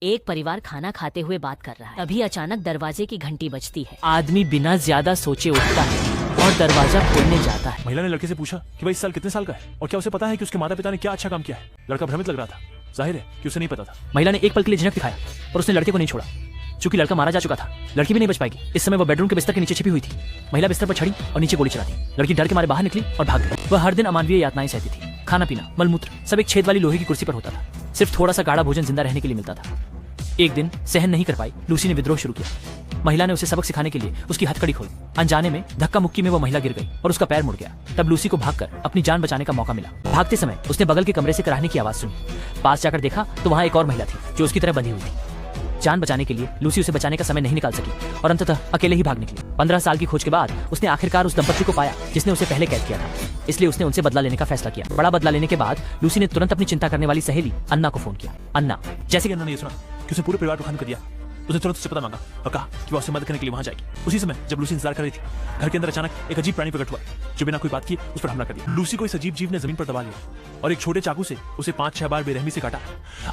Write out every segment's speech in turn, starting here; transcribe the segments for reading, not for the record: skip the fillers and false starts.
एक परिवार खाना खाते हुए बात कर रहा है। तभी अचानक दरवाजे की घंटी बजती है। आदमी बिना ज्यादा सोचे उठता है और दरवाजा खोलने जाता है। महिला ने लड़के से पूछा कि भाई इस साल कितने साल का है और क्या उसे पता है कि उसके माता पिता ने क्या अच्छा काम किया है। लड़का भ्रमित लग रहा था। जाहिर है कि उसे नहीं पता था। महिला ने एक पल के लिए झिझक दिखाया और उसने लड़के को नहीं छोड़ा। चूंकि लड़का मारा जा चुका था, लड़की भी नहीं बच पाएगी। इस समय वह बेडरूम के बिस्तर के नीचे छिपी हुई थी। महिला बिस्तर पर चढ़ी और नीचे गोली चला दी। लड़की डर के मारे बाहर निकली और भाग गई। वह हर दिन अमानवीय यातनाएं सहती थी। खाना पीना, मलमूत्र सब एक छेद वाली लोहे की कुर्सी पर होता था। सिर्फ थोड़ा सा गाढ़ा भोजन जिंदा रहने के लिए मिलता था। एक दिन सहन नहीं कर पाई, लूसी ने विद्रोह शुरू किया। महिला ने उसे सबक सिखाने के लिए उसकी हथकड़ी खोली। अनजाने में धक्का मुक्की में वो महिला गिर गई और उसका पैर मुड़ गया। तब लूसी को भागकर अपनी जान बचाने का मौका मिला। भागते समय उसने बगल के कमरे से कराहने की आवाज सुनी। पास जाकर देखा तो वहां एक और महिला थी जो उसकी तरह बंधी हुई थी। जान बचाने के लिए लूसी उसे बचाने का समय नहीं निकाल सकी और अंततः अकेले ही भाग निकली। 15 साल की खोज के बाद उसने आखिरकार उस दंपत्ति को पाया जिसने उसे पहले कैद किया था। इसलिए उसने उनसे बदला लेने का फैसला किया। बड़ा बदला लेने के बाद लूसी ने तुरंत अपनी चिंता करने वाली सहेली अन्ना को फोन किया। अन्ना, जैसे कि अन्ना ने ये सुना कि उसने पूरे परिवार को खत्म कर दिया, उसने तुरंत उससे पता मांगा और कहा कि वह उसे मदद करने के लिए वहां जाएगी। उसी समय जब लूसी इंतजार कर रही थी, घर के अंदर अचानक एक अजीब प्राणी प्रकट हुआ जो बिना कोई बात किए उस पर हमला कर दिया। लूसी को इस अजीब जीव ने जमीन पर दबा लिया और एक छोटे चाकू से उसे 5-6 बार बेरहमी से काटा।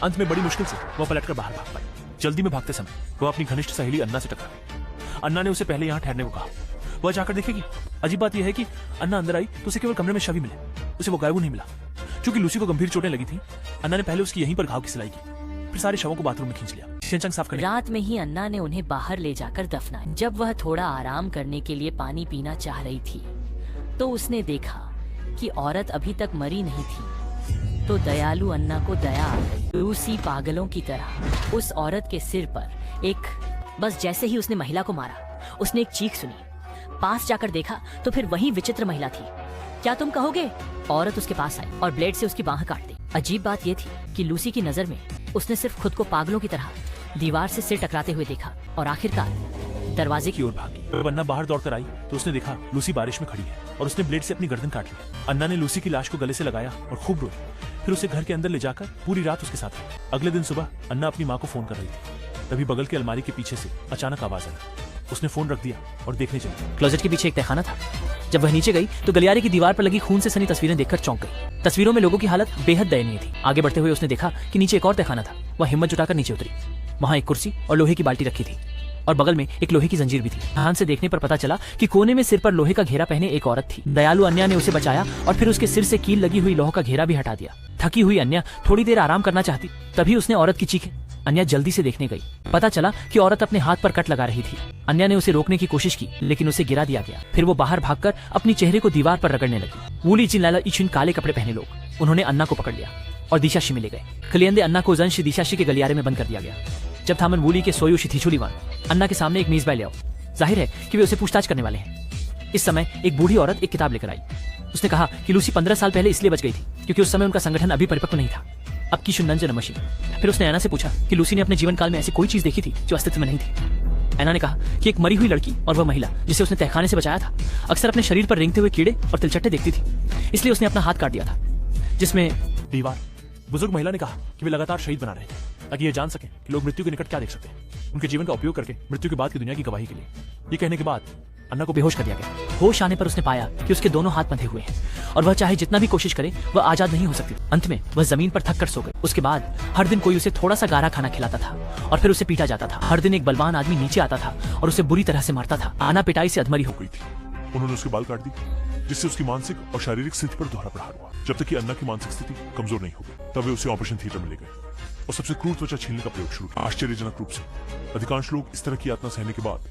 अंत में बड़ी मुश्किल से वह पलटकर बाहर भाग पाई। जल्दी में भागते समय वह अपनी घनिष्ठ सहेली अन्ना से टकरा गई। अन्ना ने उसे पहले यहाँ ठहरने को कहा। वह जाकर देखेगी। अजीब बात यह है कि अन्ना अंदर आई तो उसे केवल कमरे में शव ही मिले, उसे वो गायब नहीं मिला। क्योंकि लूसी को गंभीर चोटें लगी थी, अन्ना ने पहले उसकी यहीं पर घाव की सिलाई की, फिर सारे शवों को बाथरूम में खींच लिया। साफ करने रात में ही अन्ना ने उन्हें बाहर ले जाकर दफनाया। जब वह थोड़ा आराम करने के लिए पानी पीना चाह रही थी तो उसने देखा कि औरत अभी तक मरी नहीं थी। तो दयालु अन्ना को दया आ गई। लूसी पागलों की तरह उस औरत के सिर पर एक बस जैसे ही उसने महिला को मारा, उसने एक चीख सुनी। पास जाकर देखा तो फिर वही विचित्र महिला थी। क्या तुम कहोगे? औरत उसके पास आई और ब्लेड से उसकी बाह काट दी। अजीब बात यह थी कि लूसी की नजर में उसने सिर्फ खुद को पागलों की तरह दीवार से सिर टकराते हुए देखा और आखिरकार दरवाजे की ओर भागी। जब अन्ना बाहर दौड़कर आई तो उसने देखा लूसी बारिश में खड़ी है और उसने ब्लेड से अपनी गर्दन काट ली। अन्ना ने लूसी की लाश को गले से लगाया और खूब रोई। फिर उसे घर के अंदर ले जाकर पूरी रात उसके साथ रही। अगले दिन सुबह अन्ना अपनी माँ को फोन कर रही थी। तभी बगल की अलमारी के पीछे से अचानक आवाज आई। उसने फोन रख दिया और देखने चली। क्लोजेट के पीछे एक तहखाना था। जब वह नीचे गई तो गलियारे की दीवार पर लगी खून से सनी तस्वीरें देखकर चौंक गई। तस्वीरों में लोगों की हालत बेहद दयनीय थी। आगे बढ़ते हुए उसने देखा कि नीचे एक और तहखाना था। वह हिम्मत जुटाकर नीचे उतरी। वहां एक कुर्सी और लोहे की बाल्टी रखी थी और बगल में एक लोहे की जंजीर भी थी। ध्यान से देखने पर पता चला कि कोने में सिर पर लोहे का घेरा पहने एक औरत थी। दयालु अन्या ने उसे बचाया और फिर उसके सिर से कील लगी हुई लोहे का घेरा भी हटा दिया। थकी हुई अन्या थोड़ी देर आराम करना चाहती, तभी उसने औरत की चीखें। अन्या जल्दी से देखने गई। पता चला कि औरत अपने हाथ पर कट लगा रही थी। अन्या ने उसे रोकने की कोशिश की लेकिन उसे गिरा दिया गया। फिर वो बाहर भागकर अपनी चेहरे को दीवार पर रगड़ने लगी। वूली चिल्लाला इचिन काले कपड़े पहने लोग उन्होंने अन्ना को पकड़ लिया और दिशाशी में ले गए। कलियंदे अन्ना को जंश दिशाशी के गलियारे में बंद कर दिया गया। जब थामन वूली के सोयुशी थीछुलीवान अन्ना के सामने एक मेजबाई ले आओ। जाहिर है कि वे उसे पूछताछ करने वाले हैं। इस समय एक बूढ़ी औरत एक किताब लेकर आई। उसने कहा कि लूसी 15 साल पहले इसलिए बच गई थी क्योंकि उस समय उनका संगठन अभी परिपक्व नहीं था। अब की शुनंजन मशीन। फिर उसने ऐना से पूछा कि लूसी ने अपने जीवन काल में ऐसी कोई चीज देखी थी जो अस्तित्व में नहीं थी। ऐना ने कहा कि एक मरी हुई लड़की और वह महिला जिसे उसने तहखाने से बचाया था अक्सर अपने शरीर पर रेंगते हुए कीड़े और तिलचट्टे देखती थी, इसलिए उसने अपना हाथ काट दिया था जिसमें दीवार। बुजुर्ग महिला ने कहा कि वे लगातार शहीद बना रहे थे ताकि ये जान सके कि लोग मृत्यु के निकट क्या देख सकते हैं, उनके जीवन का उपयोग करके मृत्यु के बाद की दुनिया की गवाही के लिए। ये कहने के बाद अन्ना को बेहोश कर दिया गया। होश आने पर उसने पाया कि उसके दोनों हाथ बंधे हुए हैं और वह चाहे जितना भी कोशिश करे वह आजाद नहीं हो सकती। अंत में वह जमीन पर थक कर सो गई। उसके बाद हर दिन कोई उसे थोड़ा सा गारा खाना खिलाता था और फिर उसे पीटा जाता था। हर दिन एक बलवान आदमी नीचे आता था और उसे बुरी तरह से मारता था। आना पिटाई से अधमरी हो गई थी। उन्होंने उसके बाल काट दिए जिससे उसकी मानसिक और शारीरिक स्थिति पर दोहरा प्रहार हुआ। जब तक कि अन्ना की मानसिक स्थिति कमजोर नहीं हो गई तब वे उसे ऑपरेशन थिएटर में ले गए और सबसे क्रूर त्वचा छीनने का प्रयोग शुरू किया। आश्चर्यजनक रूप से अधिकांश लोग इस तरह की यातना सहने के बाद